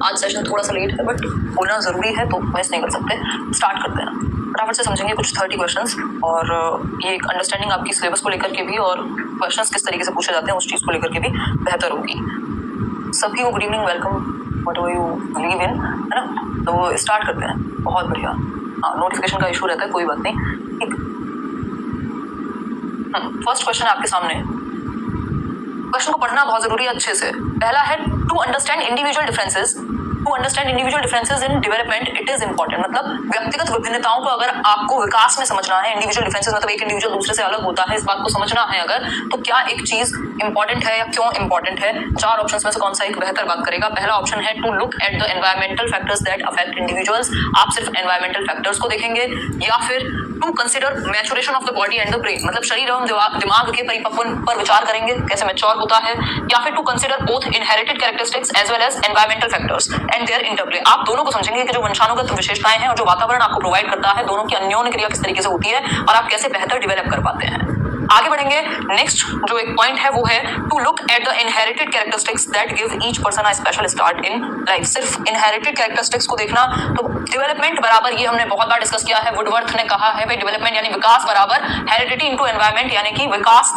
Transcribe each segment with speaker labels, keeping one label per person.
Speaker 1: आज सेशन थोड़ा सा लेट है बट बोलना ज़रूरी है तो मिस नहीं कर सकते। स्टार्ट करते हैं, फटाफट से समझेंगे कुछ 30 क्वेश्चंस और ये एक अंडरस्टैंडिंग आपकी सिलेबस को लेकर के भी और क्वेश्चंस किस तरीके से पूछे जाते हैं उस चीज़ को लेकर के भी बेहतर होगी। सभी को good evening, welcome whatever you believe in, है ना। तो स्टार्ट करते हैं। बहुत बढ़िया। हाँ, नोटिफिकेशन का इशू रहता है, कोई बात नहीं, ठीक। फर्स्ट क्वेश्चन है आपके सामने। क्वेश्चन को पढ़ना बहुत जरूरी है अच्छे से। पहला है to understand individual differences in development it is important. मतलब व्यक्तिगत विभिन्नताओं को अगर आपको विकास में समझना है, इंडिविजुअल डिफरेंसेस मतलब एक इंडिविजुअल दूसरे से अलग होता है, इस बात को समझना है अगर, तो क्या एक चीज इंपॉर्टेंट है या क्यों इंपॉर्टेंट है। 4 ऑप्शंस में से कौन सा एक बेहतर बात करेगा। पहला ऑप्शन है to look at the environmental factors that affect individuals. आप सिर्फ एनवायरमेंटल फैक्टर्स को देखेंगे। या फिर to consider maturation of the body and the brain, मतलब शरीर एवं दिमाग के परिपक्वन पर विचार करेंगे, कैसे मैच्योर होता है। या फिर to consider both inherited characteristics as well as environmental factors and their interplay. आप दोनों को समझेंगे कि जो वंशानुगत विशेषताएं हैं और जो वातावरण आपको प्रोवाइड करता है, दोनों की अन्योन्य क्रिया किस तरीके से होती है और आप कैसे बेहतर डेवलप कर पाते हैं। आगे बढ़ेंगे। नेक्स्ट जो एक पॉइंट है वो है to look at the inherited characteristics that give each person a special start in life. सिर्फ इनहेरिटेड कैरेक्टरिस्टिक्स को देखना, तो डेवलपमेंट बराबर, ये हमने बहुत बार डिस्कस किया है, वुडवर्थ ने कहा है भाई डेवलपमेंट यानी विकास बराबर हेरिडिटी इनटू एनवायरमेंट, यानी कि विकास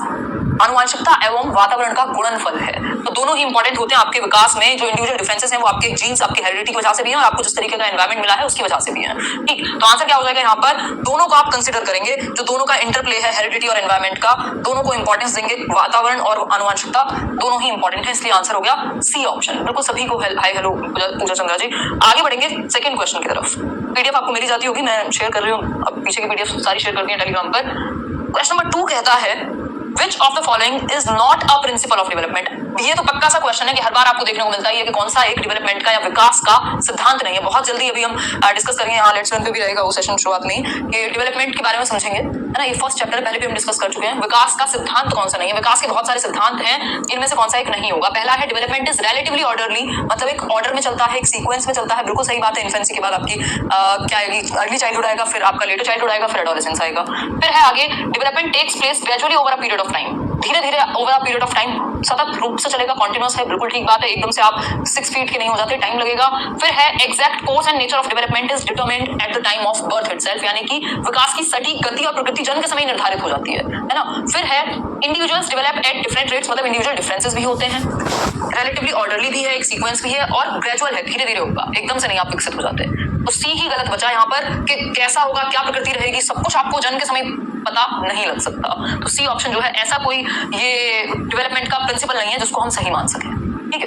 Speaker 1: आनुवंशिकता एवं वातावरण का गुणनफल है। तो दोनों ही इंपॉर्टेंट होते हैं आपके विकास में। जो इंडिविजुअल डिफरेंसेस हैं वो आपके जीन्स, आपकी हेरिडिटी की वजह से भी है और आपको जिस तरीके का एनवायरमेंट मिला है उसकी वजह से भी है, ठीक। तो आंसर क्या हो जाएगा यहाँ पर, दोनों को आप कंसिडर करेंगे, जो दोनों का इंटरप्ले है हेरिडिटी और एनवायरमेंट का, दोनों को इंपॉर्टेंस देंगे। वातावरण और आनुवंशिकता दोनों ही इंपॉर्टेंट है, इसलिए आंसर हो गया सी ऑप्शन। बिल्कुल सभी को हाय हेलो पूजा चंद्रा जी। आगे बढ़ेंगे सेकंड क्वेश्चन की तरफ। पीडीएफ आपको मिली जाती होगी, मैं शेयर कर रही हूँ, अब पीछे की पीडीएफ सारी शेयर कर दी है टेलीग्राम पर। क्वेश्चन नंबर 2 कहता है Which of the following is not a principle of development? ये तो पक्का सा क्वेश्चन है कि हर बार आपको देखने को मिलता है कि कौन सा एक डेवलपमेंट का या विकास का सिद्धांत नहीं है। बहुत जल्दी अभी हम डिस्कस करेंगे, यहाँ लेट्स लर्न पे भी रहेगा वो सेशन शुरुआत में कि डेवलपमेंट के बारे में समझेंगे, है ना। ये फर्स्ट चैप्टर है, पहले भी हम डिस्कस कर चुके हैं। विकास का सिद्धांत कौन सा नहीं है, विकास के बहुत सारे सिद्धांत हैं, इनमें से कौन सा एक नहीं होगा। पहला है डेवलपमेंट इज रिलेटिवली ऑर्डरली, मतलब एक ऑर्डर में चलता है, एक सीक्वेंस में चलता है। बिल्कुल सही बात है। इन्फेंसी के बाद आपकी क्या आएगी, अर्ली चाइल्डहुड आएगा, फिर आपका लेटर चाइल्डहुड आएगा, फिर एडोलेसेंस आएगा। फिर है आगे development takes place gradually over a period of time, धीरे धीरे over a period of time, सतत रूप से चलेगा, कॉन्टिन्यूअस है, बिल्कुल ठीक बात है। एकदम से आप 6 फीट के नहीं हो जाते, टाइम लगेगा। फिर है exact course and nature of development is determined at the time of birth itself, यानी कि विकास की सटीक गति और प्रकृति जन्म के समय निर्धारित हो जाती है ना। फिर है individuals develop at different rates, मतलब इंडिविजुअल डिफरेंसेस भी होते हैं, रिलेटिवली ऑर्डरली भी है, एक सीक्वेंस भी है और ग्रेजुअल है, धीरे धीरे होगा, एकदम से नहीं आप विकसित हो जाते। तो सी ही गलत बचा यहाँ पर कि कैसा होगा, क्या प्रकृति रहेगी, सब कुछ आपको जन्म के समय पता नहीं लग सकता। तो सी ऑप्शन जो है, ऐसा कोई ये डेवलपमेंट का प्रिंसिपल नहीं है जिसको हम सही मान सके, ठीक है।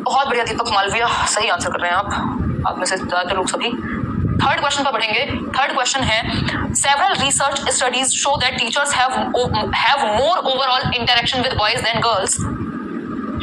Speaker 1: बहुत बढ़िया दीपक मालविया, सही आंसर कर रहे हैं आप में से ज्यादातर लोग सभी। थर्ड क्वेश्चन पर बढ़ेंगे। थर्ड क्वेश्चन है several research studies show that teachers have more overall interaction with boys than girls.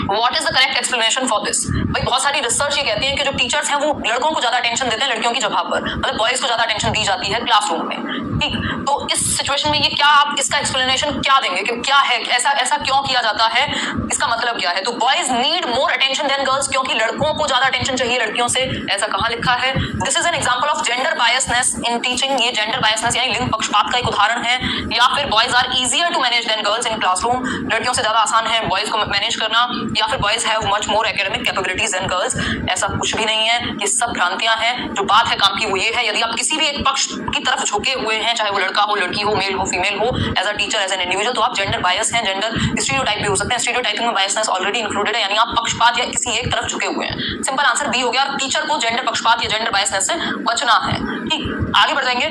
Speaker 1: What is the correct explanation for this? भाई बहुत सारी रिसर्च ये कहती है कि जो टीचर्स हैं वो लड़कों को ज्यादा अटेंशन देते हैं लड़कियों की जगह पर, मतलब बॉयज को ज्यादा अटेंशन दी जाती है क्लासरूम में, ठीक। तो इस सिचुएशन में ये क्या, आप इसका एक्सप्लेनेशन क्या देंगे कि क्या है, ऐसा क्यों किया जाता है, इसका मतलब क्या है। तो boys need more attention than girls, क्योंकि लड़कों को ज्यादा अटेंशन चाहिए लड़कियों से, ऐसा कहाँ लिखा है। This is an example of gender biasness in teaching, ये जेंडर बायसनेस यानी लिंग पक्षपात का एक उदाहरण है। या फिर boys are easier to manage than girls in classroom, लड़कियों से ज्यादा आसान है बॉयज को मैनेज करना। या फिर boys have much more academic capabilities than girls, ऐसा कुछ भी नहीं है, ये सब भ्रांतियां हैं। जो बात है काम की वो ये है, यदि आप किसी भी एक पक्ष की तरफ झुके हुए हैं, चाहे वो लड़का हो, लड़की हो, मेल हो, फीमेल हो, as a teacher, as an individual, तो आप जेंडर बायस हैं, जेंडर स्टीरियोटाइप भी हो सकते हैं। स्टीरियोटाइपिंग में बायसनेस ऑलरेडी इंक्लूडेड है, यानी आप पक्षपात या किसी एक तरफ झुके हुए हैं। सिंपल आंसर बी हो गया। टीचर को जेंडर पक्षपात या जेंडर बायसनेस से बचना है, ठीक। आगे बढ़ जाएंगे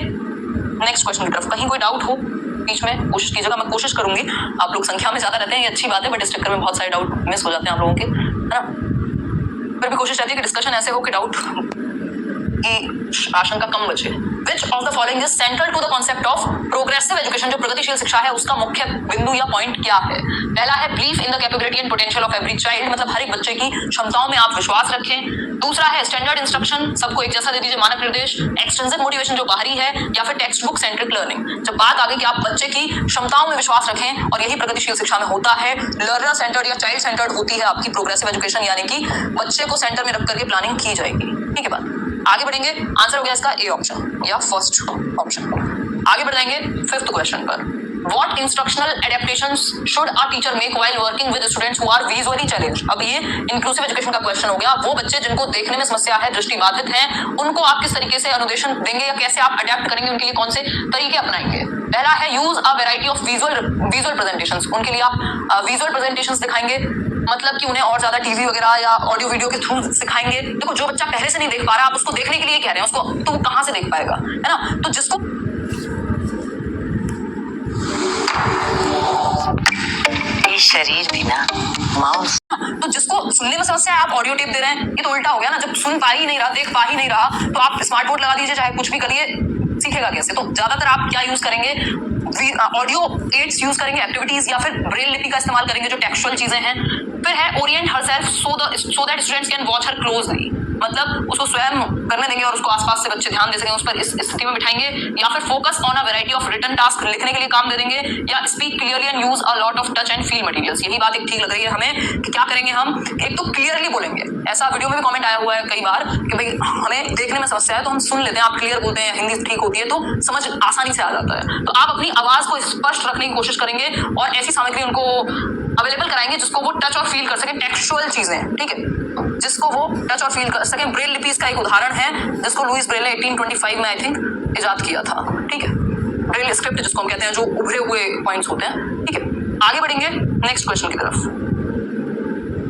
Speaker 1: नेक्स्ट क्वेश्चन की तरफ। कहीं कोई डाउट हो बीच में कोशिश कीजिएगा, मैं कोशिश करूंगी। आप लोग संख्या में ज्यादा रहते हैं, ये अच्छी बात है, बट इस चक्कर में बहुत सारे डाउट मिस हो जाते हैं आप लोगों के, है ना। फिर भी कोशिश रहती है कि डिस्कशन ऐसे हो कि डाउट की आशंका कम बचे। Which of the following is central to the concept of progressive education? जो प्रगतिशील शिक्षा है उसका मुख्य बिंदु या पॉइंट क्या है। पहला है belief in the capability and potential of every child, मतलब हर एक बच्चे की क्षमताओं में आप विश्वास रखें। दूसरा है स्टैंडर्ड इंस्ट्रक्शन, सबको एक जैसा दे दीजिए मानक निर्देश। एक्सट्रिंसिक मोटिवेशन जो बाहरी है, या फिर टेक्स्ट बुक सेंट्रिक लर्निंग। जब बात आ गई कि आप बच्चे की क्षमताओं में विश्वास रखें, और यही प्रगतिशील शिक्षा में होता है। लर्नर सेंटर्ड या चाइल्ड सेंटर्ड होती है आपकी प्रोग्रेसिव एजुकेशन, यानी कि बच्चे को सेंटर में रख करके प्लानिंग की जाएगी, ठीक है बात। आगे बढ़ेंगे, आंसर हो गया इसका ए ऑप्शन या फर्स्ट ऑप्शन। आगे बढ़ जाएंगे फिफ्थ क्वेश्चन पर। What instructional adaptations should a teacher make while working with students who are visually challenged? अब ये इंक्लूसिव एजुकेशन का क्वेश्चन हो गया। वो बच्चे जिनको देखने में समस्या है, दृष्टिबाधित हैं, उनको आप किस तरीके से अनुदेशन देंगे या कैसे आप अडेप्ट करेंगे, उनके लिए कौन से तरीके अपनाएंगे? पहला है use a variety of visual presentations. उनके लिए आप विजुअल प्रेजेंटेशंस दिखाएंगे, मतलब कि उन्हें और ज्यादा टीवी वगैरह या ऑडियो वीडियो के थ्रू सिखाएंगे। देखो, जो बच्चा पहले से नहीं देख पा रहा, आप उसको देखने के लिए कह रहे हैं, उसको तो वो कहां से देख पाएगा, है ना? तो जिसको
Speaker 2: शरीर भी ना माउस,
Speaker 1: तो जिसको सुनने में समस्या है, आप ऑडियो टेप दे रहे हैं, ये तो उल्टा हो गया ना। जब सुन पा ही नहीं रहा, देख पा ही नहीं रहा, तो आप स्मार्ट बोर्ड लगा दीजिए, चाहे कुछ भी करिए, सीखेगा कैसे? तो ज्यादातर आप क्या यूज करेंगे? ऑडियो एड्स यूज करेंगे, एक्टिविटीज, या फिर ब्रेल लिपि का इस्तेमाल करेंगे, जो टेक्सचुअल चीजें हैं। फिर है Orient herself so that students can watch her closely, मतलब उसको स्वयं करने देंगे और उसको आसपास से बच्चे ध्यान दे सकें उस पर, इस स्थिति में बिठाएंगे। या फिर focus on a variety of written task, लिखने के लिए काम दे देंगे। या speak clearly and use a lot of touch and feel materials. यही बात एक ठीक लग रही है हमें कि क्या करेंगे हम? एक तो क्लियरली बोलेंगे। ऐसा वीडियो में भी कमेंट आया हुआ है कई बार कि भाई हमें देखने में समस्या है तो हम सुन लेते हैं, आप क्लियर बोलते हैं, हिंदी ठीक होती है तो समझ आसानी से आ जाता है। तो आप अपनी आवाज को स्पष्ट रखने की कोशिश करेंगे और ऐसी सामग्री उनको अवेलेबल कराएंगे जिसको वो टच और फील कर सके, टेक्सचुअल चीजें, ठीक है, जिसको वो टच और फील कर सके। ब्रेल लिपि इसका एक उदाहरण है, जिसको लुइस ब्रेल ने 1825 में आई थिंक इजाद किया था, ठीक है। ब्रेल स्क्रिप्ट जिसको हम कहते हैं, जो उभरे हुए पॉइंट्स होते हैं, ठीक है। आगे बढ़ेंगे नेक्स्ट क्वेश्चन की तरफ।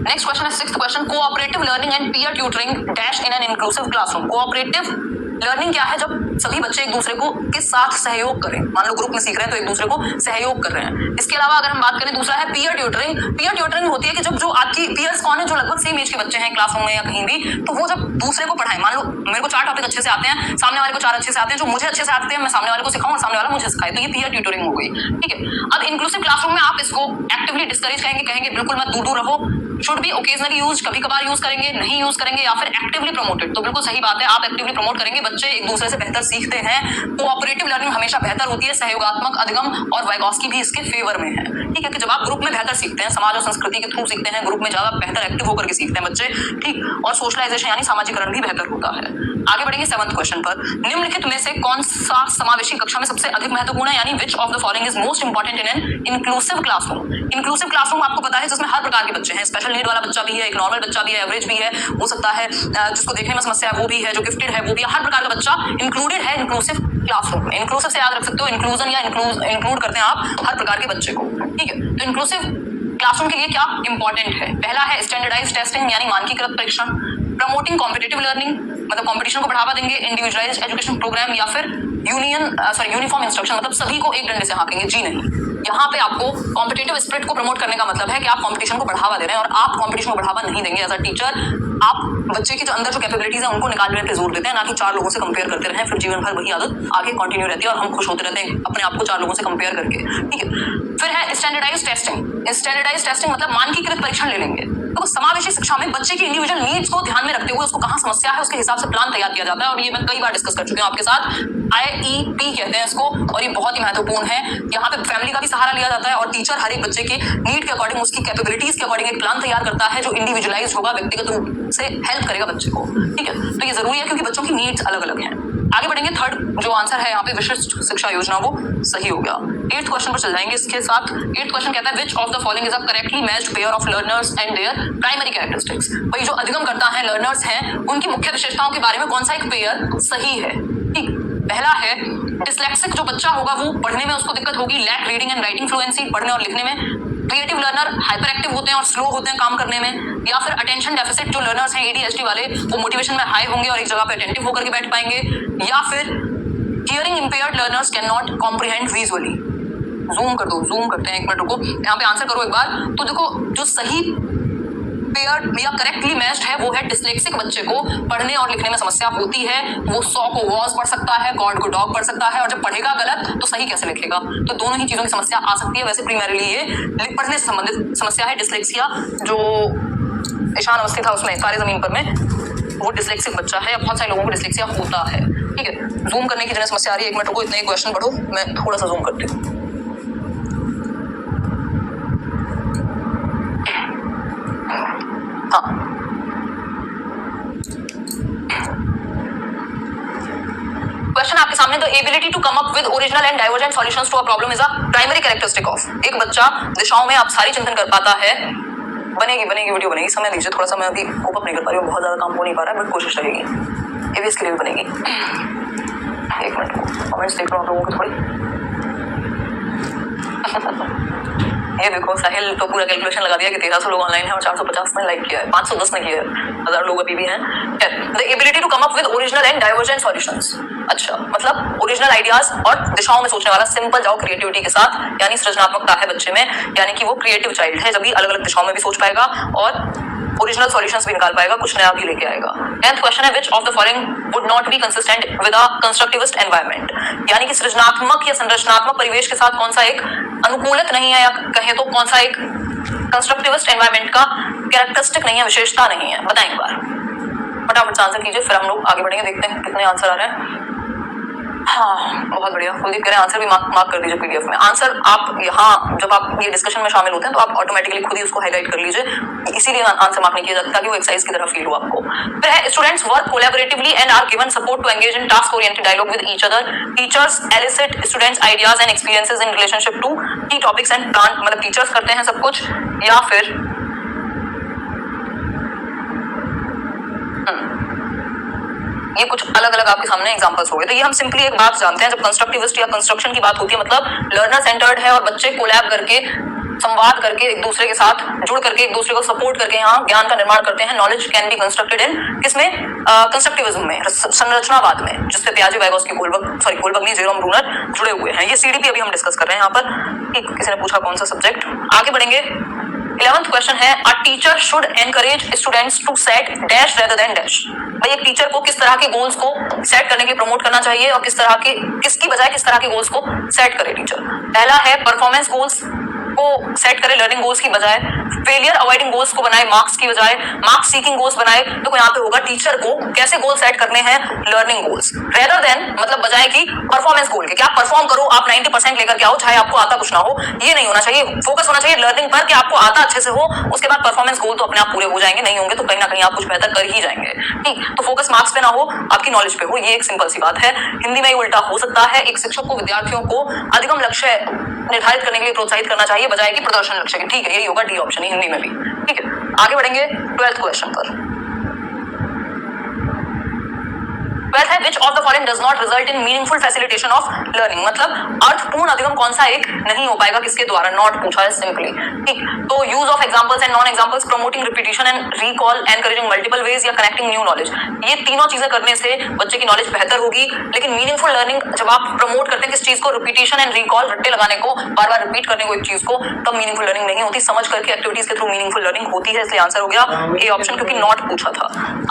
Speaker 1: नेक्स्ट क्वेश्चन है 6th question, cooperative learning and peer tutoring dash in an inclusive classroom. Cooperative learning क्या है? जब सभी बच्चे एक दूसरे को के साथ सहयोग करें। मान लो ग्रुप में सीख रहे हैं तो एक दूसरे को सहयोग कर रहे हैं। इसके अलावा अगर हम बात करें, दूसरा है पीयर ट्यूटरिंग। पीयर ट्यूटरिंग होती है कि जब जो आपकी पीयर्स कौन है, जो लगभग सेम एज के बच्चे हैं क्लासरूम में या कहीं भी, तो वो जब दूसरे को पढ़ाएं। मान लो मेरे को 4 टॉपिक अच्छे से आते हैं, सामने वाले को 4 अच्छे से आते हैं, जो मुझे अच्छे से आते हैं मैं सामने वाले को सिखाऊं और सामने वाला मुझे सिखाए, तो ये पीयर ट्यूटरिंग हो गई, ठीक है। अब इंक्लूसिव क्लासरूम में आप इसको एक्टिवली डिस्करेज कहेंगे बिल्कुल मत, दूर रहो। शुड बी ओकेजनली यूज, कभी कभार यूज करेंगे, नहीं यूज करेंगे, या फिर एक्टिवली प्रमोटेड। तो बिल्कुल सही बात है, आप एक्टिवली प्रमोट करेंगे, बच्चे एक दूसरे से बेहतर सीखते हैं। कोऑपरेटिव लर्निंग हमेशा बेहतर होती है, सहयोगात्मक, अधिगम और वाइगॉस्की भी इसके फेवर में है, ठीक है। कि जब आप ग्रुप में बेहतर सीखते हैं, समाज और संस्कृति के थ्रू सीखते हैं, ग्रुप में ज्यादा बेहतर एक्टिव होकर के सीखते हैं बच्चे, ठीक, और सोशलाइजेशन यानी सामाजिकरण भी बेहतर होता है। आगे बढ़ेंगे 7th क्वेश्चन पर। निम्नलिखित में से कौन सा समावेशी कक्षा में सबसे अधिक महत्वपूर्ण है, यानी विच of the following is most important in an inclusive classroom. Inclusive classroom आपको पता है जिसमें हर प्रकार के बच्चे हैं, स्पेशल नीड वाला बच्चा भी है, एक नॉर्मल बच्चा भी है, एवरेज भी है, हो सकता है जिसको देखने में समस्या है वो भी है, जो गिफ्टेड है वो भी है, हर प्रकार का बच्चा इंक्लूडेड है इंक्लूसिव क्लासरूम में। इंक्लूसिव से याद रख सकते हो, इंक्लूजन या इंक्लूड करते हैं आप हर प्रकार के बच्चे को, ठीक है। तो इंक्लूसिव क्लासरूम के लिए क्या इंपॉर्टेंट है? पहला है स्टैंडर्डाइज्ड टेस्टिंग यानी मानकीकृत परीक्षण, प्रमोटिंग कॉम्पिटिटिव लर्निंग मतलब कंपटीशन को बढ़ावा देंगे, इंडिविजुअलाइज्ड एजुकेशन प्रोग्राम, या फिर यूनिफॉर्म इंस्ट्रक्शन मतलब सभी को एक डंडे से हाँकेंगे, जी नहीं। यहाँ पे आपको कॉम्पिटिटिव स्पिरिट को प्रमोट करने का मतलब है कि आप कंपटीशन को बढ़ावा दे रहे हैं, और आप कंपटीशन को बढ़ावा नहीं देंगे एज अ टीचर। आप बच्चे की जो अंदर जो कैपेबिलिटीज है उनको निकालने पे जोर देते हैं, ना कि 4 लोगों से कंपेयर करते रहें, फिर जीवन भर वही आदत आगे कंटिन्यू रहती है और हम खुश होते रहते हैं अपने आप को 4 लोगों से कंपेयर करके, ठीक है। फिर है स्टैंडर्डाइज्ड टेस्टिंग। स्टैंडर्डाइज्ड टेस्टिंग मतलब मानकीकृत परीक्षण ले लेंगे। तो समावेशी शिक्षा में बच्चे की इंडिविजुअल नीड्स को ध्यान में रखते हुए उसको कहाँ समस्या है उसके हिसाब से प्लान तैयार किया जाता है, और ये मैं कई बार डिस्कस कर चुकी हूँ आपके साथ। IEP कहते हैं इसको, और ये बहुत ही महत्वपूर्ण है। यहाँ पे फैमिली का भी सहारा लिया जाता है और टीचर हर एक बच्चे की नीड के अकॉर्डिंग, उसकी कैपेबिलिटीज के अकॉर्डिंग एक प्लान तैयार करता है जो इंडिविजुअलाइज होगा, व्यक्तिगत रूप से हेल्प करेगा बच्चे को, ठीक है। तो ये जरूरी है क्योंकि बच्चों की नीड्स अलग अलग हैं। आगे बढ़ेंगे, 3rd जो आंसर है यहाँ पे विशिष्ट शिक्षा योजना, वो सही हो गया। 8th क्वेश्चन पर चल जाएंगे इसके साथ। 8th क्वेश्चन कहता है which of the following is a correctly matched pair of learners and there primary characteristics. भाई जो अधिगम करता है, लर्नर्स हैं, उनकी मुख्य विशेषताओं के बारे में कौन सा एक पेयर सही है, ठीक। पहला है डिस्लेक्सिक जो बच्चा होगा वो पढ़ने में उसको दिक्कत होगी, lack reading and writing fluency, पढ़ने और लिखने में। क्रिएटिव लर्नर हाइपर एक्टिव होते हैं और स्लो होते हैं काम करने में। या फिर अटेंशन डेफिसिट जो लर्नर्स हैं, ADHD वाले, वो मोटिवेशन में हाई होंगे और एक जगह पे अटेंटिव होकर के बैठ पाएंगे। या फिर hearing impaired learners can not comprehend visually. Zoom कर दो, जूम करते हैं, 1 मिनट रुको, यहाँ पे आंसर करो एक बार। तो देखो जो सही पेयर या करेक्टली मैच्ड है वो है डिस्लेक्सिक बच्चे को पढ़ने और लिखने में समस्या होती है, वो 100 को वॉज पढ़ सकता है, गॉड को डॉग पढ़ सकता है, और जब पढ़ेगा गलत तो सही कैसे लिखेगा। तो दोनों ही चीजों की समस्या आ सकती है। वैसे प्राइमरीली ये पढ़ने से संबंधित समस्या है। डिस्लेक्सिया जो ईशान अवस्थी था उसमें तारे जमीन पर में, वो डिस्लेक्सिक बच्चा है, बहुत सारे लोगों को डिस्लेक्सिया होता है, ठीक है। जूम करने की जिन्हें समस्या आ रही है, 1 मिनट रुको, इतने ही क्वेश्चन पढ़ो, मैं थोड़ा सा जूम करती हूँ। क्वेश्चन आपके सामने, the ability to come up with original and divergent solutions to a problem is a primary characteristic of. एक बच्चा दिशाओं में आप सारी चिंतन कर पाता है। बनेगी वीडियो बनेगी, समय दीजिए थोड़ा सा, मैं अभी कोप अप नहीं कर पा रही हूँ, बहुत ज्यादा काम हो नहीं पा रहा है, बट कोशिश रहेगी, एबीएस के लिए भी बनेगी। एक मिनट, कमेंट्स देख रहा हूँ आप लोगों को थोड़ी। ये देखो साहिल तो पूरा कैलकुलेशन लगा दिया कि 1300 लोग ऑनलाइन हैं और 450 ने लाइक किया है, 510 ने किया है, 1000 लोग अभी भी हैं। The ability to come up with original and divergent solutions. अच्छा, मतलब ओरिजिनल आइडियाज और दिशाओं में सोचने वाला, सिंपल जाओ क्रिएटिविटी के साथ, यानी सृजनात्मकता है बच्चे में, यानी कि वो क्रिएटिव चाइल्ड है, जब भी अलग अलग दिशाओं में भी सोच पाएगा और ओरिजिनल सॉल्यूशंस भी निकाल पाएगा, कुछ नया भी लेके आएगा। 10th क्वेश्चन है, which of the following would not be consistent with a constructivist environment. यानी कि सृजनात्मक या संरचनात्मक परिवेश के साथ कौन सा एक अनुकूलित नहीं है, या कहें तो कौन सा एक कंस्ट्रक्टिविस्ट एनवायरनमेंट का कैरेक्टरिस्टिक नहीं है, विशेषता नहीं है। बताएं एक बार, फटाफट से आंसर कीजिए, फिर हम लोग आगे बढ़ेंगे, देखते हैं कितने आंसर आ रहे हैं। हाँ, बहुत बढ़िया, कुलदीप कह रहे हैं आंसर भी मार्क कर दीजिए पीडीएफ में। आंसर आप यहाँ जब आप ये डिस्कशन में शामिल होते हैं तो आप ऑटोमेटिकली खुद ही उसको हाईलाइट कर लीजिए, इसीलिए आंसर मार्क नहीं किया जाता ताकि वो एक्सरसाइज की तरह फील हो आपको। फिर है, students work collaboratively and are given support to engage in task oriented dialogue with each other. Teachers elicit students ideas and experiences in relationship to key topics and plan. मतलब teachers करते हैं सब कुछ, या फिर ये कुछ अलग अलग आपके सामने एग्जांपल्स हो गए। तो ये हम सिंपली एक बात जानते हैं, जब कंस्ट्रक्टिविस्ट या कंस्ट्रक्शन की बात होती है, मतलब लर्नर सेंटर्ड है और बच्चे कोलैब करके, संवाद करके, एक दूसरे के साथ जुड़ करके, एक दूसरे को सपोर्ट करके यहाँ ज्ञान का निर्माण करते हैं। Knowledge can be constructed in किसमें, कंस्ट्रक्टिविज्म में, संरचनावाद में, जिसपे पियाजे, वाइगोत्स्की, कोलबर्ग नहीं, जेरोम ब्रूनर जुड़े हुए हैं। ये सीडीपी अभी हम डिस्कस कर रहे हैं यहाँ पर। एक किसी ने पूछा कौन सा सब्जेक्ट, आगे बढ़ेंगे। 11th क्वेश्चन है, a teacher should encourage students to set dash rather than dash. भाई एक टीचर को किस तरह के गोल्स को सेट करने के लिए प्रमोट करना चाहिए और किस तरह के, किसकी बजाय किस तरह के गोल्स को सेट करे टीचर। पहला है परफॉर्मेंस गोल्स को सेट करे लर्निंग गोल्स की बजाय, फेलियर अवॉइडिंग गोल्स को बनाए मार्क्स की बजाय, मार्क्स सीकिंग गोल्स बनाए। तो यहाँ पे होगा टीचर को कैसे गोल सेट करने हैं, लर्निंग गोल्स, रेदर देन मतलब बजाय की परफॉर्मेंस गोल के, कि आप परफॉर्म करो, आप 90% लेकर के आओ, चाहे आपको आता कुछ ना हो, ये नहीं होना चाहिए। फोकस होना चाहिए लर्निंग पर, कि आपको आता अच्छे से हो, उसके बाद परफॉर्मेंस गोल तो अपने आप पूरे हो जाएंगे, नहीं होंगे तो कहीं ना कहीं आप कुछ बेहतर कर ही जाएंगे। ठीक, तो फोकस मार्क्स पे ना हो, आपकी नॉलेज पे हो, ये एक सिंपल सी बात है। हिंदी में उल्टा हो सकता है, एक शिक्षक को विद्यार्थियों को अधिगम लक्ष्य निर्धारित करने के लिए प्रोत्साहित करना चाहिए बजाय कि प्रदर्शन लक्ष्य के। ठीक है, यही होगा डी ऑप्शन हिंदी में भी। ठीक है, आगे बढ़ेंगे 12th क्वेश्चन पर। 12th है, which of the following does not result in meaningful facilitation of learning। मतलब अर्थपूर्ण अधिगम कौन सा एक नहीं हो पाएगा, किसके द्वारा, नॉट पूछा है सिंपली। ठीक, तो use of examples and non examples, promoting repetition and recall, encouraging multiple ways, या कनेक्टिंग न्यू नॉलेज। ये तीनों चीजें करने से बच्चे की नॉलेज बेहतर होगी। लेकिन मीनिंगफुल लर्निंग जब आप प्रमोट करते हैं किस चीज को, रिपीटिशन एंड रिकॉल, रट्टे लगाने को, बार बार रिपीट करने को एक चीज को, तब मीनिंगफुल लर्निंग नहीं होती। समझ करके एक्टिविटीज के थ्रू मीनिंगफुल लर्निंग होती है, इसलिए आंसर हो गया ए ऑप्शन, क्योंकि नॉट पूछा था।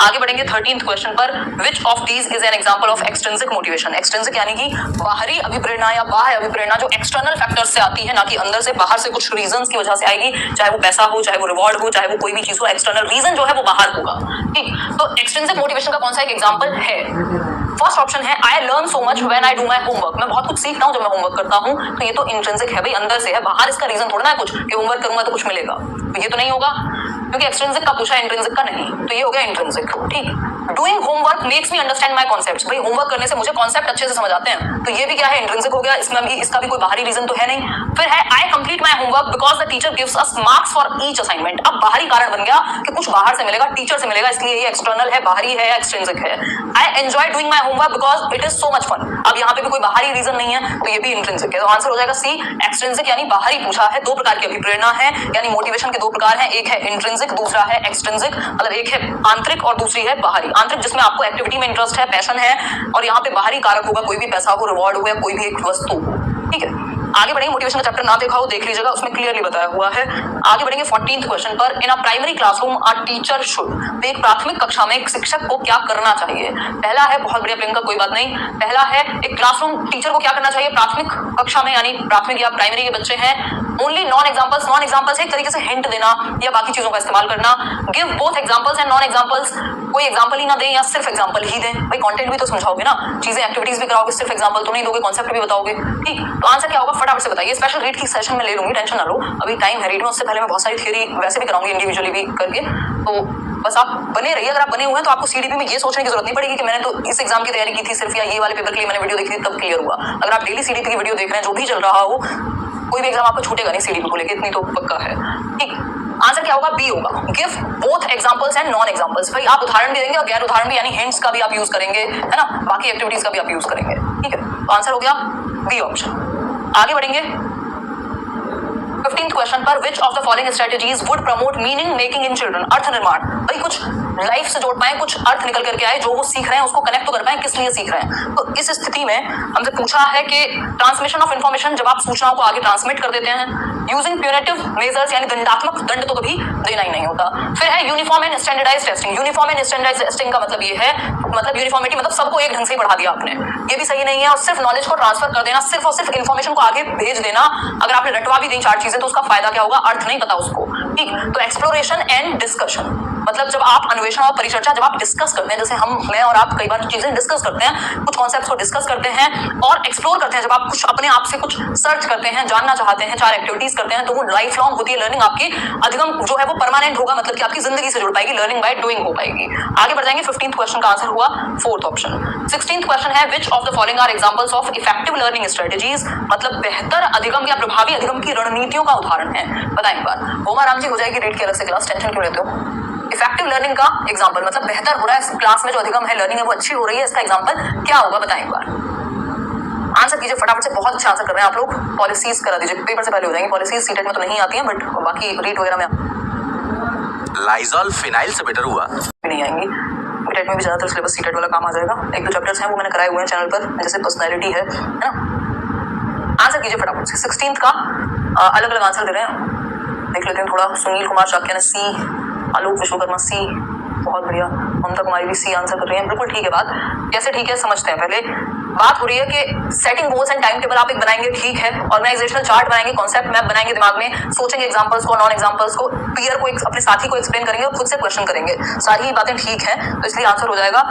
Speaker 1: आगे बढ़ेंगे 13th क्वेश्चन पर, which of these is an example of extrinsic motivation. Extrinsic यानी कि बाहरी अभिप्रेरणा या बाह्य अभिप्रेरणा, जो एक्सटर्नल फैक्टर्स से आती है, ना कि अंदर से, बाहर से कुछ रीजंस की वजह से आएगी, चाहे वो पैसा हो, चाहे वो रिवॉर्ड हो, चाहे वो कोई भी चीज हो, एक्सटर्नल रीजन जो है वो बाहर होगा। ठीक, तो एक्सट्रिंसिक मोटिवेशन का कौन सा एक एग्जांपल है, फर्स्ट ऑप्शन है, I learn so much when I do my homework. मैं बहुत कुछ सीखता हूं जब मैं होमवर्क करता हूं, तो ये तो इंट्रिंसिक है भाई, अंदर से है, बाहर इसका रीजन थोड़ा ना है कुछ कि होमवर्क करूंगा तो कुछ मिलेगा, तो ये तो नहीं होगा, क्योंकि एक्सट्रिंसिक का पूछा है, इंट्रिंसिक का नहीं, तो ये हो गया इंट्रिंसिक। ठीक, doing homework makes me understand my concepts. भाई होमवर्क करने से मुझे कॉन्सेप्ट अच्छे से समझ आते हैं, तो ये भी क्या है, इंट्रिंसिक हो गया, इसमें भी इसका भी कोई बाहरी रीजन तो है नहीं। फिर है, आई complete my homework because the teacher gives us marks for each assignment. अब बाहरी कारण बन गया कि कुछ बाहर से मिलेगा, टीचर से मिलेगा, इसलिए ये एक्सटर्नल है, बाहरी है या एक्सट्रिंसिक है। I enjoy doing my homework because it is so much fun. अब यहाँ पे भी कोई बाहरी रीजन नहीं है, तो ये भी इंट्रिंसिक है, तो आंसर हो जाएगा सी, एक्सट्रिंसिक यानी बाहरी पूछा है। दो प्रकार की अभिप्रेरणा है, यानी मोटिवेशन के दो प्रकार हैं, एक है इंट्रिंसिक, दूसरा है एक्सट्रिंसिक। मतलब एक है आंतरिक और दूसरी है बाहरी। आंतरिक जिसमें आपको एक्टिविटी में इंटरेस्ट है, पैशन है, और यहाँ पे बाहरी कारक होगा, कोई भी पैसा हो, रिवॉर्ड हो, या कोई भी एक वस्तु हो। ठीक है, आगे बढ़ेंगे, मोटिवेशन का चैप्टर ना देखा हो देख लीजिएगा, उसमें क्लियरली बताया हुआ है। आगे बढ़ेंगे 14th क्वेश्चन पर, in a primary classroom a teacher should. तो एक प्राथमिक कक्षा में एक शिक्षक को क्या करना चाहिए। पहला है, बहुत बढ़िया प्रियंका, कोई बात नहीं, पहला है एक क्लासरूम टीचर को क्या करना चाहिए प्राथमिक कक्षा में, यानी प्राथमिक या प्राइमरी के बच्चे हैं, only non examples. Non examples एक तरीके से हिंट देना या बाकी चीजों का इस्तेमाल करना। Give both examples and non examples, कोई एग्जांपल ही ना दें या सिर्फ एग्जांपल ही दें। भाई कंटेंट भी तो समझाओगे ना, चीजें एक्टिविटीज भी कराओगे, सिर्फ एग्जांपल तो नहीं दोगे, कॉन्सेप्ट भी बताओगे। ठीक, तो आंसर क्या होगा फटाफट से बताइए। स्पेशल रीड की सेशन में ले लूंगी, टेंशन ना लो, अभी टाइम है रीड में, उससे पहले मैं बहुत सारी थ्योरी वैसे भी कराऊंगी इंडिविजुअली भी करके, तो बस आप बने रहिए। अगर आप बने हुए हैं तो आपको सीडीपी में ये सोचने की जरूरत नहीं पड़ेगी कि मैंने तो इस एग्जाम की तैयारी की थी सिर्फ, या ये वाले पेपर के लिए मैंने वीडियो देखी थी तब क्लियर हुआ। अगर आप डेली सीडीपी की वीडियो देख रहे हैं, जो भी चल रहा हो, कोई भी एग्जाम आपको छूटेगा नहीं सीडीपी को लेकर, इतनी तो पक्का है। ठीक, आंसर क्या होगा? बी होगा। Give both examples and non examples. भाई आप उदाहरण भी देंगे और गैर उदाहरण भी, यानी हिंट्स का भी आप यूज करेंगे, है ना, बाकी एक्टिविटीज का भी आप यूज करेंगे। ठीक है, तो आंसर हो गया बी ऑप्शन। आगे बढ़ेंगे 15th क्वेश्चन पर, which of the following strategies would promote meaning making in children. अर्थ निर्माण, भाई कुछ लाइफ से जोड़ पाए, कुछ अर्थ निकल करके आए, जो वो सीख रहे हैं उसको कनेक्ट तो कर पाए, किस लिए सीख रहे हैं। तो इस स्थिति में हमसे पूछा है कि ट्रांसमिशन ऑफ इंफॉर्मेशन, जब आप सूचनाओं को आगे ट्रांसमिट कर देते हैं, यूजिंग प्यूनेटिव मेजर्स, यानी दंडात्मक दंड तो कभी देना ही नहीं होता। फिर है uniform and standardised testing. Uniform and standardised testing का मतलब ये है, मतलब यूनिफॉर्मिटी मतलब सबको एक ढंग से बढ़ा दिया आपने, ये भी सही नहीं है। और सिर्फ नॉलेज को ट्रांसफर कर देना, सिर्फ और सिर्फ इंफॉर्मेशन को आगे भेज देना, अगर आपने रटवा भी दी 4 चीजें तो उसका फायदा क्या होगा? अर्थ नहीं पता उसको। ठीक, तो एक्सप्लोरेशन एंड डिस्कशन, मतलब जब आप अन्वेषण और परिचर्चा, जब आप डिस्कस करते हैं, जैसे मैं और आप कई बार चीजें डिस्कस करते हैं, कुछ कॉन्सेप्ट्स को डिस्कस करते हैं और एक्सप्लोर करते हैं, जब आप कुछ अपने आप से कुछ सर्च करते हैं, जानना चाहते हैं, 4 एक्टिविटीज करते हैं, तो वो लाइफ लॉन्ग होती है लर्निंग आपकी। अधिगम जो है वो परमानेंट होगा, मतलब कि आपकी जिंदगी से जुड़ पाएगी, लर्निंग बाय डूइंग हो पाएगी। आगे बढ़ जाएंगे। 15th क्वेश्चन का आंसर हुआ 4th ऑप्शन। 16th क्वेश्चन है, which of the following are examples of effective learning strategies, मतलब बेहतर अधिगम या प्रभावी अधिगम की रणनीतियों का उदाहरण है। बताएं एक बार। होमा राम जी हो जाएगी रेट की अलग से क्लास, टेंशन क्यों लेते हो। इफेक्टिव लर्निंग का एग्जांपल मतलब बेहतर हो रहा है क्लास में, जो अधिगम है, लर्निंग है वो अच्छी हो रही है, इसका एग्जांपल क्या होगा? बताएं एक बार। आंसर कीजिए फटाफट से, बहुत अच्छा आंसर कर रहे हैं आप लोग। पॉलिसीज करा दीजिए, पेपर से पहले हो जाएंगे। पॉलिसीज सीटेट में तो नहीं आती हैं, बट बाकी रीट वगैरह में
Speaker 3: लाइजॉल फिनाइल से बेटर हुआ
Speaker 1: नहीं आएंगी। बीटेट में भी ज्यादातर सिलेबस सीटेट वाला काम आ जाएगा। 1-2 चैप्टर्स हैं वो मैंने कराए हुए हैं चैनल पर, जैसे पर्सनैलिटी है ना। आंसर कीजिए फटाफट से। 16th का अलग अलग आंसर दे रहे हैं, देख लेते हैं थोड़ा। सुनील कुमार शाक्य ने सी, आलोक विश्वकर्मा सी, बहुत बढ़िया। ममता कुमारी भी सी आंसर कर रही है, बिल्कुल ठीक है बात। कैसे ठीक है समझते हैं। पहले बात हो रही है कि setting goals and time table आप एक बनाएंगे, ठीक है। ऑर्गेनाइजेशनल चार्ट बनाएंगे, कॉन्सेप्ट मैप बनाएंगे दिमाग में, सोचेंगे एग्जांपल्स को, नॉन एग्जांपल्स को, पीयर को, अपने साथी को एक्सप्लेन करेंगे और खुद से क्वेश्चन करेंगे। सारी बातें ठीक है, तो इसलिए आंसर हो जाएगा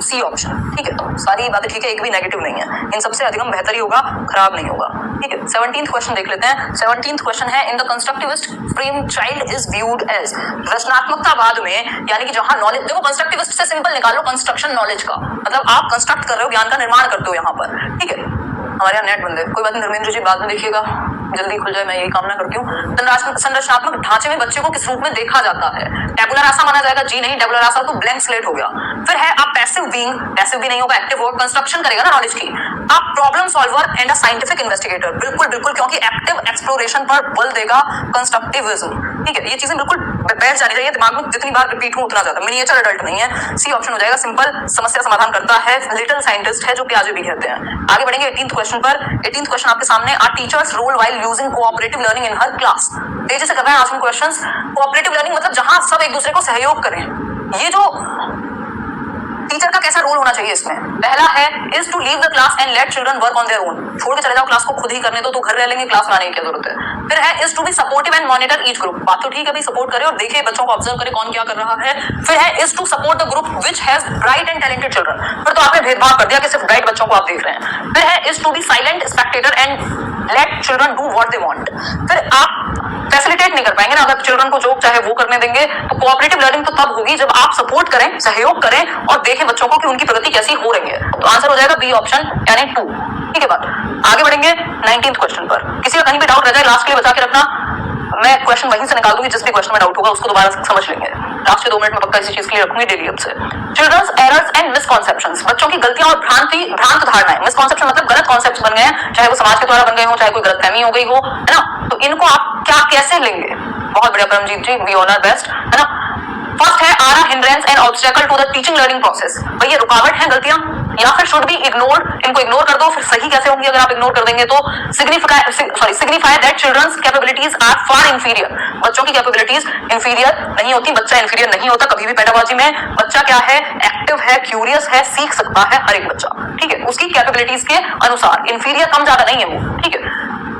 Speaker 1: सी ऑप्शन। ठीक है, तो सारी बातें ठीक है, एक भी नेगेटिव नहीं है। इन सबसे अधिगम बेहतर ही होगा, खराब नहीं होगा। ठीक है, 17th क्वेश्चन देख लेते हैं। 17th क्वेश्चन है, in the constructivist frame child is viewed as. रचनात्मकतावाद में, यानी कि जहां नॉलेज, देखो कंस्ट्रक्टिविस्ट से सिंपल निकालो, कंस्ट्रक्शन नॉलेज का मतलब आप कंस्ट्रक्ट कर रहे हो, ज्ञान का निर्माण करते हो यहाँ पर। ठीक है, हमारे यहाँ नेट बंद है, कोई बात नहीं धर्मेंद्र जी, बाद में देखिएगा, जल्दी खुल जाए, मैं यही कामना करती हूँ। संरचनात्मक ढांचे में बच्चे को किस रूप में देखा जाता है? टेबुलर रासा माना जाएगा? जी नहीं, टेबुलर रासा तो ब्लैंक स्लेट हो गया। फिर है आप पैसिव बीइंग, पैसिव भी नहीं होगा, एक्टिव वर्क, कंस्ट्रक्शन करेगा ना नॉलेज की। आप problem solver and a scientific investigator, बिल्कुल बिल्कुल, क्योंकि एक्टिव एक्सप्लोरेशन पर बल देगा कंस्ट्रक्टिविज्म। ठीक है, ये चीजें बिल्कुल बैठ जानी चाहिए दिमाग में, जितनी बार रिपीट हो उतना ज्यादा। मिनिएचर अडल्ट नहीं है, सी ऑप्शन हो जाएगा। सिंपल समस्या समाधान करता है, लिटिल साइंटिस्ट है, जो पियाजे भी कहते हैं। आगे बढ़ेंगे 18th क्वेश्चन पर। 18th क्वेश्चन आपके सामने, are teachers role while using cooperative learning in her class. तेजी से कर रहे हैं आज हम क्वेश्चंस। कोऑपरेटिव लर्निंग मतलब जहां सब एक दूसरे को सहयोग करें। ये जो टीचर का कैसा रोल होना चाहिए इसमें? पहला है is to leave the class and let children work on their own. छोड़ के चले जाओ, क्लास को खुद ही करने दो, तो घर रह लेंगे, क्लास में आने की क्या जरूरत है। फिर है is to be supportive and monitor each group. बात तो ठीक है भाई, सपोर्ट करे और देखे, बच्चों को ऑब्जर्व करे कौन क्या कर रहा है। फिर है is to support the group which has bright and talented children. फिर तो आपने भेदभाव कर दिया कि सिर्फ ब्राइट बच्चों को आप देख रहे हैं। फिर है is to be silent spectator and let children do what they want. फिर आप फैसिलिटेट नहीं कर पाएंगे ना, अगर चिल्ड्रन को जो चाहे वो करने देंगे। तो कोऑपरेटिव लर्निंग तो तब होगी जब आप सपोर्ट करें, सहयोग करें और देखें बच्चों को कि उनकी प्रगति कैसी हो रही है। तो आंसर हो जाएगा बी ऑप्शन, यानी 2। ठीक है बात। आगे बढ़ेंगे 19th क्वेश्चन पर। किसी का कहीं भी डाउट रह जाए लास्ट के लिए बचा के रखना, मैं क्वेश्चन वहीं से निकाल दूंगी, जिस भी क्वेश्चन में डाउट होगा उसको दोबारा समझ लेंगे। लास्ट के 2 मिनट में पक्का इसी चीज के लिए रखूंगी डेली अब से। चिल्ड्रंस एरर्स एंड मिसकॉन्सेप्शंस, बच्चों की गलतियां और भ्रांत धारणाएं। मिसकॉन्सेप्शन मतलब गलत कॉन्सेप्ट्स बन गए हैं, चाहे वो समाज के द्वारा बन गए हो, चाहे कोई गलतफहमी हो गई हो, है ना। तो इनको आप क्या कैसे लेंगे? बहुत बढ़िया Paramjit ji, we all are best, है ना। फर्स्ट है are hindrance and obstacle to the teaching learning process. भाई ये रुकावट है गलतियां, या फिर शुड बी इग्नोर्ड, इनको इग्नोर कर दो। फिर सही कैसे होंगी अगर आप इग्नोर कर देंगे? तो signify that children's capabilities are far inferior. बच्चों की कैपेबिलिटीज इंफीरियर नहीं होती, बच्चा इंफीरियर नहीं होता कभी भी पेडागोजी में। बच्चा क्या है? एक्टिव है, क्यूरियस है, सीख सकता है हर एक बच्चा। ठीक है, उसकी कैपेबिलिटीज के अनुसार इंफीरियर कम ज्यादा नहीं है वो। ठीक है,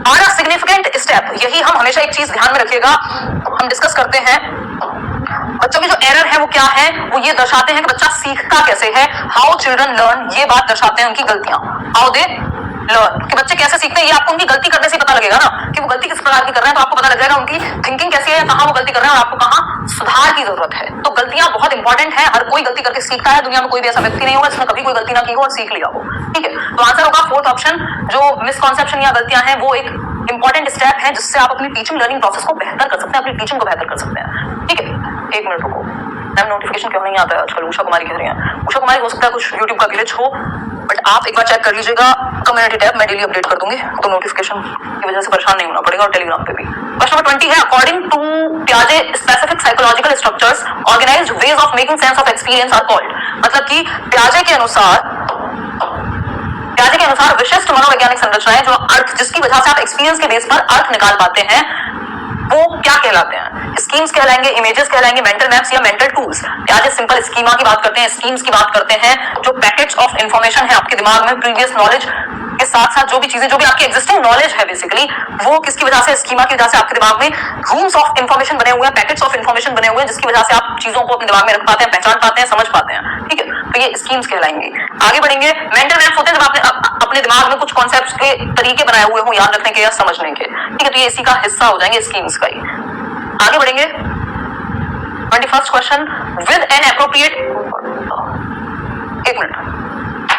Speaker 1: आर अ सिग्निफिकेंट स्टेप, यही हम हमेशा एक चीज ध्यान में रखिएगा, हम डिस्कस करते हैं बच्चों की जो एरर है वो क्या है, वो ये दर्शाते हैं कि बच्चा सीखता कैसे है। हाउ चिल्ड्रन लर्न, ये बात दर्शाते हैं उनकी गलतियां। हाउ दे लर्न, कि बच्चे कैसे सीखते हैं ये आपको उनकी गलती करने से पता लगेगा ना, कि वो गलती किस प्रकार की कर रहे हैं, तो आपको पता लग जाएगा उनकी थिंकिंग कैसी है या कहाँ वो गलती कर रहे हैं और आपको कहाँ सुधार की जरूरत है। तो गलतियां बहुत इंपॉर्टेंट है, हर कोई गलती करके सीखता है, दुनिया में कोई भी ऐसा व्यक्ति नहीं होगा जिसने कभी कोई गलती ना की हो और सीख लिया हो। ठीक है, तो आंसर होगा फोर्थ ऑप्शन। जो मिसकॉन्सेप्शन या गलतियां हैं वो एक इंपॉर्टेंट स्टेप है जिससे आप अपनी टीचिंग लर्निंग प्रोसेस को बेहतर कर सकते हैं, अपनी टीचिंग को बेहतर कर सकते हैं। ठीक है, एक मिनट रुको, मैम नोटिफिकेशन क्यों नहीं आता है आजकल? उषा कुमारी कह रही हैं। उषा कुमारी हो सकता है कुछ यूट्यूब का ग्लिच हो, बट आप एक बार चेक कर लीजिएगा कम्युनिटी टैब, मैं डेली अपडेट कर दूंगी, तो नोटिफिकेशन की वजह से परेशान नहीं होना पड़ेगा। और टेलीग्राम पे भी। क्वेश्चन नंबर 20 है, अकॉर्डिंग टू प्याजे specific psychological structures organized ways of making sense of experience are called. मतलब कि प्याजे के अनुसार विशिष्ट मनोवैज्ञानिक संरचनाएं जो अर्थ जिसकी वजह से आप एक्सपीरियंस के बेस पर अर्थ निकाल पाते हैं वो क्या कहलाते हैं? स्कीम्स कहलाएंगे, इमेजेस कहलाएंगे, मेंटल मैप्स या मेंटल टूल्स। प्याजे सिंपल स्कीमा की बात करते हैं, स्कीम्स की बात करते हैं, जो पैकेट्स ऑफ इंफॉर्मेशन है आपके दिमाग में प्रीवियस नॉलेज के साथ साथ जो भी चीजें, जो भी आपकी एग्जिस्टिंग नॉलेज है बेसिकली, वो किसकी वजह से, स्कीमा की वजह से आपके दिमाग में रूम्स ऑफ इंफॉर्मेशन बने हुए हैं, पैकेट्स ऑफ इंफॉर्मेशन बने हुए हैं, जिसकी वजह से आप चीजों को अपने दिमाग में रख पाते हैं, पहचान पाते हैं, समझ पाते हैं। ठीक है, तो ये स्कीम्स कहलाएंगे। आगे बढ़ेंगे, मेंटल मैप्स होते हैं जब आपने अपने दिमाग में कुछ कॉन्सेप्ट्स के तरीके बनाए हुए हो याद रखने के या समझने के। ठीक है, तो ये इसी का हिस्सा हो जाएंगे, स्कीम्स का ही। आगे बढ़ेंगे, 21st question, with N appropriate, एक मिनट,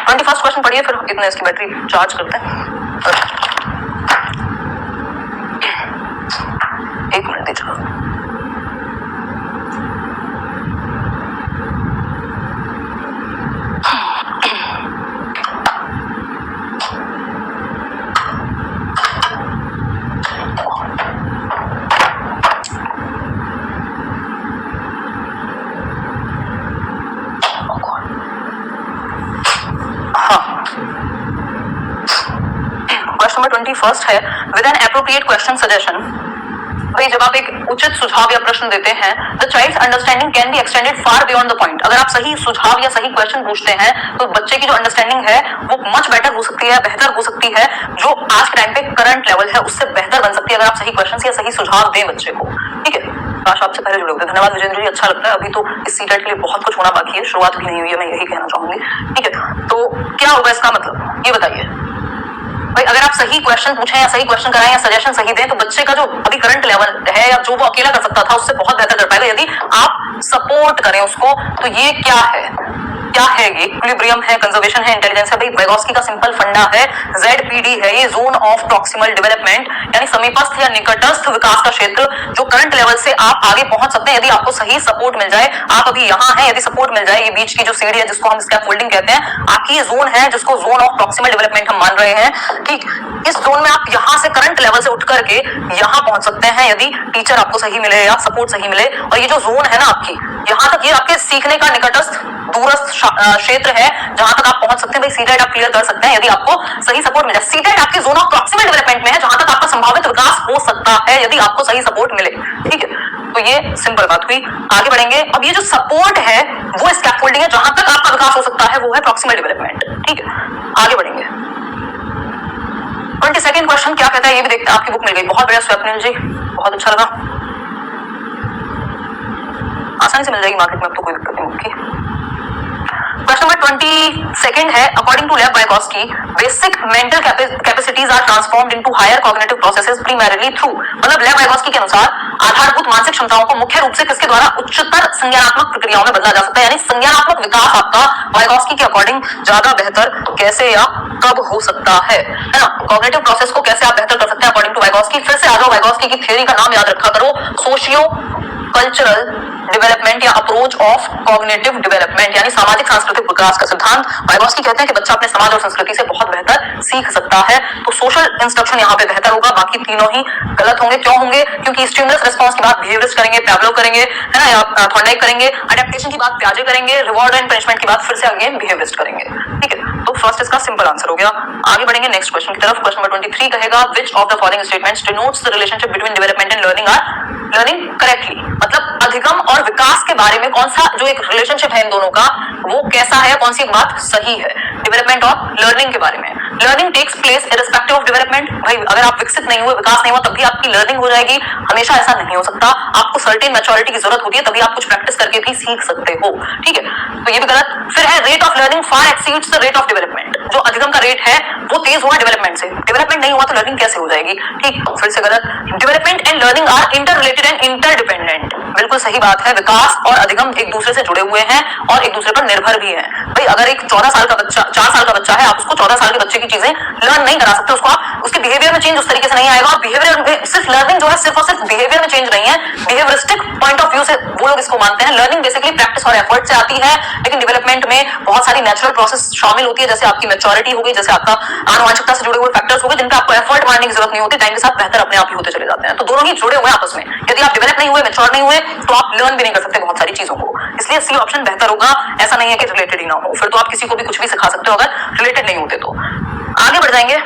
Speaker 1: 21st क्वेश्चन पढ़िए फिर इतने इसकी बैटरी चार्ज करते हैं। एक मिनट दीजिए। क्वेश्चन नंबर 21 है, with N appropriate question suggestion. भाई जब आप एक उचित सुझाव या प्रश्न देते हैं, the child's understanding can be extended far beyond the point. अगर आप सही सुझाव या सही क्वेश्चन पूछते हैं तो बच्चे की जो अंडरस्टैंडिंग है वो मच बेटर हो सकती है, बेहतर हो सकती है, जो आज के टाइम पे करंट लेवल है उससे बेहतर बन सकती है अगर आप सही क्वेश्चन या सही सुझाव दें बच्चे को। ठीक है, काश आपसे पहले जुड़े होते। धन्यवाद विजेंद्र जी, अच्छा लगता है। अभी तो इस सीटेट के लिए बहुत कुछ होना बाकी है, शुरुआत भी नहीं हुई है, मैं यही कहना चाहूंगी। ठीक है, तो क्या होगा इसका मतलब, ये बताइए भाई। अगर आप सही क्वेश्चन पूछें या सही क्वेश्चन कराएं या सजेशन सही दें तो बच्चे का जो अभी करंट लेवल है या जो वो अकेला कर सकता था उससे बहुत बेहतर कर पाएगा यदि आप सपोर्ट करें उसको। तो ये क्या है, क्या है ये? इक्विलिब्रियम है, कंजर्वेशन है, इंटेलिजेंस है। भाई वाइगोस्की का सिंपल फंडा है, ZPD है ये, जोन ऑफ प्रॉक्सिमल डेवलपमेंट, यानी समीपस्थ या निकटस्थ विकास का क्षेत्र, जो करंट लेवल से आप आगे पहुंच सकते हैं यदि आपको सही सपोर्ट मिल जाए। आप अभी यहाँ हैं, यदि सपोर्ट मिल जाए, ये बीच की जो सीढ़ी है जिसको हम स्कैफोल्डिंग कहते हैं, आपकी ये जोन है जिसको जोन ऑफ प्रॉक्सिमल डेवलपमेंट हम मान रहे हैं। ठीक, इस जोन में आप यहाँ से करंट लेवल से उठ करके यहाँ पहुंच सकते हैं यदि टीचर आपको सही मिले या सपोर्ट सही मिले। और ये जो जोन है ना आपकी, यहाँ तक ये आपके सीखने का निकटस्थ दूरस्थ क्षेत्र है जहां तक आप पहुंच सकते हैं। भाई सीटेट आप क्लियर कर सकते हैं यदि आपको सही सपोर्ट मिले। सीटेट आपके जोन ऑफ प्रॉक्सिमल डेवलपमेंट में है जहां तक आपका संभावित विकास हो सकता है यदि आपको सही सपोर्ट मिले। ठीक है, तो ये सिंपल बात हुई। आगे बढ़ेंगे, अब ये जो सपोर्ट है वो स्कैफोल्डिंग है, जहां तक आपका विकास हो सकता है वो है प्रॉक्सिमल डेवलपमेंट। ठीक है, आगे बढ़ेंगे। 22nd क्वेश्चन क्या कहता है ये भी देखते हैं। आपकी बुक मिल गई, बहुत बढ़िया स्वप्निल जी, बहुत अच्छा लगा। आसानी से मिल जाएगी मार्केट में, अब तो कोई दिक्कत नहीं बुक की। क्वेश्चन नंबर 22 है, according to Lev Vygotsky, basic mental capacities are transformed into higher cognitive processes primarily through. मतलब लेव वाइगोस्की के अनुसार आधारभूत मानसिक क्षमताओं को मुख्य रूप से किसके द्वारा उच्चतर संज्ञानात्मक प्रक्रियाओं में बदला जा सकता है। यानी संज्ञानात्मक विकास आपका वाइगोस्की के अकॉर्डिंग ज्यादा बेहतर कैसे या कब हो सकता है ना? कॉग्निटिव प्रोसेस को कैसे आप बेहतर कर सकते हैं अकॉर्डिंग टू वाइगोस्की। फिर से आ जाओ, वाइगोस्की की थ्योरी का नाम याद रखा करो, सोशियो कल्चरल डेवलपमेंट या अप्रोच ऑफ कॉग्निटिव डेवलपमेंट, यानी सामाजिक सांस्कृतिक विकास का सिद्धांत। वाइगोस्की कहते हैं कि बच्चा अपने समाज और संस्कृति से बहुत बेहतर सीख सकता है। तो सोशल इंस्ट्रक्शन यहाँ पे बेहतर होगा, बाकी तीनों ही गलत होंगे। क्यों होंगे? क्योंकि स्टिमुलस रिस्पांस की बात बिहेवियरिस्ट करेंगे, पैवलोव करेंगे, है ना, या थॉर्नडाइक करेंगे। अडेप्टेशन की बात प्याजे करेंगे, रिवॉर्ड एंड पनिशमेंट की बात फिर से अगेन बिहेवियरिस्ट करेंगे। ठीक है, तो फर्स्ट इसका सिंपल आंसर हो गया। आगे बढ़ेंगे नेक्स्ट क्वेश्चन की तरफ। क्वेश्चन नंबर 23 कहेगा, which of the following statements denotes the relationship between development and learning correctly. मतलब अधिगम और विकास के बारे में कौन सा जो एक रिलेशनशिप है इन दोनों का वो कैसा है, कौन सी बात सही है डेवलपमेंट और लर्निंग के बारे में। Learning takes place irrespective of development. भाई अगर आप विकसित नहीं हुए, विकास नहीं हुआ, तब भी आपकी लर्निंग हो जाएगी, हमेशा ऐसा नहीं हो सकता। आपको सर्टेन मैच्योरिटी की जरूरत होती है, तभी आप कुछ प्रैक्टिस करके भी सीख सकते हो। ठीक है, तो ये भी गलत। फिर है, rate of learning far exceeds the rate of development. जो अधिगम का रेट है वो तेज हुआ डेवलपमेंट से। डेवलपमेंट नहीं हुआ तो लर्निंग कैसे हो जाएगी? ठीक, फिर से गलत। Development and learning are interrelated and interdependent. बिल्कुल सही बात है। विकास और अधिगम एक दूसरे से जुड़े हुए हैं और एक दूसरे पर निर्भर भी हैं। भाई अगर एक 14 साल का बच्चा 4 साल का बच्चा है, आप उसको 14 साल के बच्चे की चीजें लर्न नहीं करा सकते। उसको आप उसके बिहेवियर में चेंज उस तरीके से नहीं आएगा। बिहेवियर में सिर्फ लर्निंग जो है सिर्फ और सिर्फ बिहेवियर में चेंज नहीं है, बिहेवियरिस्टिक पॉइंट ऑफ व्यू से वो लोग इसको मानते हैं। लर्निंग बेसिकली प्रैक्टिस और एफर्ट से आती है, लेकिन डेवलपमेंट में बहुत सारी नेचुरल प्रोसेस शामिल होती है, जैसे आपकी मैच्योरिटी हो गई, जैसे आपका आनुवंशिकता से जुड़े हुए फैक्टर्स हो गए, जिनका आपको एफर्ट मारने की जरूरत नहीं होती, टाइम के साथ बेहतर अपने आप ही होते चले जाते हैं। तो दोनों ही जुड़े हुए हैं आपस में। यदि आप डेवलप नहीं हुए, मैच्योर नहीं हुए, तो आप लर्न भी नहीं कर सकते बहुत सारी चीजों को। इसलिए सी ऑप्शन बेहतर होगा। ऐसा नहीं है कि रिलेटेड ही ना हो, फिर तो आप किसी को भी कुछ भी सिखा सकते हो अगर रिलेटेड नहीं होते तो। आगे बढ़ जाएंगे।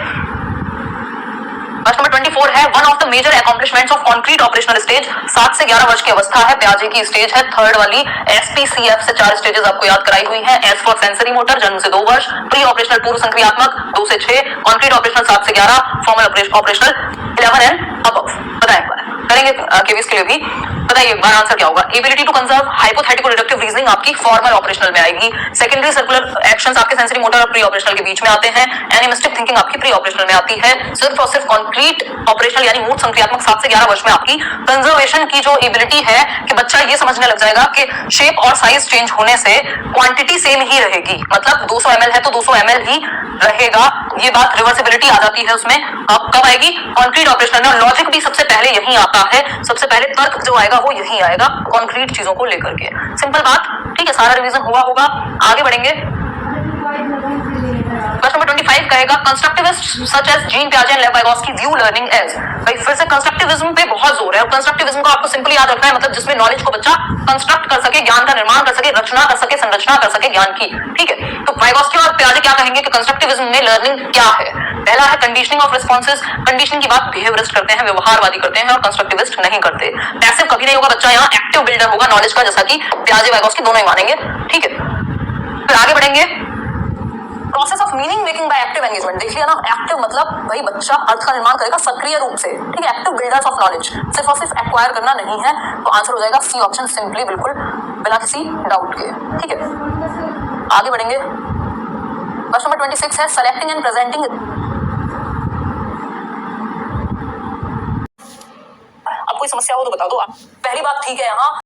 Speaker 1: क्वेश्चन नंबर 24 है, one of the major accomplishments of concrete operational stage. 7 से 11 वर्ष की अवस्था है, प्याजे की स्टेज है, थर्ड वाली। SPCF से 4 स्टेजेस आपको याद कराई हुई है। एस फॉर सेंसरी मोटर, जन्म से 2 वर्ष। प्री ऑपरेशनल पूर्व संक्रियात्मक 2 से 6। कॉन्क्रीट ऑपरेशनल 7 से 11। Formal operational 11 and above. बताएं एक बार, करेंगे केवीएस के लिए भी। बताइए एक बार आंसर क्या होगा? Ability to conserve, hypothetical deductive reasoning आपकी फॉर्मल ऑपरेशनल में आएगी। सेकेंडरी सर्कुलर एक्शंस आपके सेंसरी मोटर और प्री ऑपरेशनल के बीच में आते हैं। एनिमिस्टिक थिंकिंग आपकी प्री ऑपरेशनल में आती है। सिर्फ और सिर्फ कॉन्क्रीट ऑपरेशनल यानी मूर्त संक्रियात्मक 7 से 11 वर्ष में आपकी कंजर्वेशन की जो एबिलिटी है कि बच्चा ये समझने लग जाएगा कि शेप और साइज चेंज होने से क्वांटिटी सेम ही रहेगी, मतलब 200 ml है तो 200 ml ही रहेगा। ये बात रिवर्सिबिलिटी आ जाती है उसमें। अब कब आएगी? कॉन्क्रीट ऑपरेशनल में। और लॉजिक भी सबसे पहले यही आता है, सबसे पहले तर्क जो आएगा वो यही आएगा कॉन्क्रीट चीजों को लेकर के। सिंपल बात, ठीक है, सारा रिवीजन हुआ होगा। आगे बढ़ेंगे। क्वेश्चन नंबर 25 कहेगा, कंस्ट्रक्टिविस्ट सच एज जीन पियाजे and Lev Vygotsky view learning as. भाई फिर से कंस्ट्रक्टिविज्म पे बहुत जोर है, और कंस्ट्रक्टिविज्म को आपको सिंपली याद रखना है, मतलब जिसमें नॉलेज को बच्चा कंस्ट्रक्ट कर सके, ज्ञान का निर्माण कर सके, रचना कर सके, संरचना कर सके ज्ञान की। ठीक है, तो वाइगोत्स्की और पियाजे क्या कहेंगे कि कंस्ट्रक्टिविज्म में लर्निंग क्या है? पहला है कंडीशनिंग ऑफ रिस्पॉन्सेज। कंडीशनिंग की बात बिहेवियरिस्ट करते हैं, व्यवहारवादी करते हैं, और कंस्ट्रक्टिविस्ट नहीं करते। पैसिव कभी नहीं होगा बच्चा, यहाँ एक्टिव बिल्डर होगा नॉलेज का, जैसा कि पियाजे वाइगोत्स्की दोनों ही मानेंगे। ठीक है, फिर आगे बढ़ेंगे। Process of meaning making by active engagement. देख लिया ना, एक्टिव मतलब भाई बच्चा अर्थ का निर्माण करेगा सक्रिय रूप से। ठीक है, एक्टिव बिल्डर्स ऑफ नॉलेज, सिर्फ और सिर्फ एक्वायर करना नहीं है। तो आंसर हो जाएगा सी ऑप्शन, सिंपली बिल्कुल बिना किसी डाउट के। ठीक है, आगे बढ़ेंगे। क्वेश्चन नंबर 26 है, सेलेक्टिंग एंड प्रेजेंटिंग। अब कोई समस्या हो तो बता दो आप। पहली बात ठीक है, यहाँ